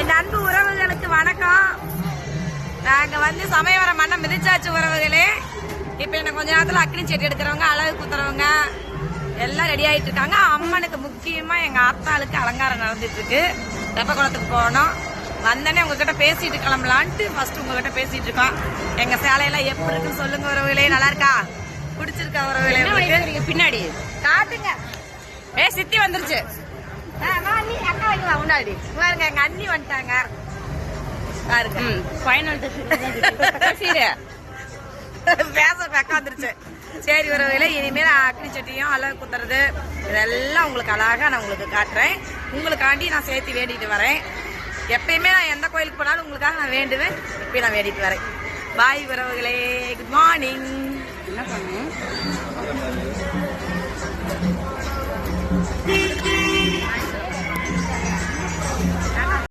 என் அன்பு உறவுகளுக்கு வணக்கம். நாங்க வந்து சமயவர மண்ணை மிதிச்சாச்சு உறவுகளே. இப்ப என்ன கொஞ்ச நேரத்துல அக்னி செடி எடுக்கிறவங்க, அழகு குத்துறவங்க எல்லாம் ரெடி ஆயிட்டு இருக்காங்க. அம்மனுக்கு முக்கியமா எங்க ஆத்தாளுக்கு அலங்காரம் நடந்துட்டு இருக்கு. தெப்ப குளத்துக்கு போகணும். வந்தனே உங்ககிட்ட பேசிட்டு கிளம்பலான்ட்டு ஃபர்ஸ்ட் உங்ககிட்ட பேசிட்டு இருக்கோம். எங்க சேலையெல்லாம் எப்படி இருக்குன்னு சொல்லுங்க உறவுகளே. நல்லா இருக்கா? பிடிச்சிருக்கா உறவுகளே? பின்னாடி காட்டுங்க. சித்தி வந்துருச்சு. அக்கா வைங்களா முன்னாடி பாருங்க. எங்க அண்ணி வந்துட்டாங்க பாருங்க. பேச அக்கா வந்துருச்சு. சரி உறவுகளே, இனிமேல் அக்னி சட்டியும் அழகு குத்துறது இதெல்லாம் உங்களுக்கு அழகா நான் உங்களுக்கு காட்டுறேன். உங்களுக்காண்டி நான் சேர்த்து வேண்டிட்டு வரேன். எப்பயுமே நான் எந்த கோயிலுக்கு போனாலும் உங்களுக்காக நான் வேண்டுவேன். இப்பயும் நான் வேண்டிட்டு வரேன். பாய் உறவுகளே, குட் மார்னிங். என்ன பண்ணுங்க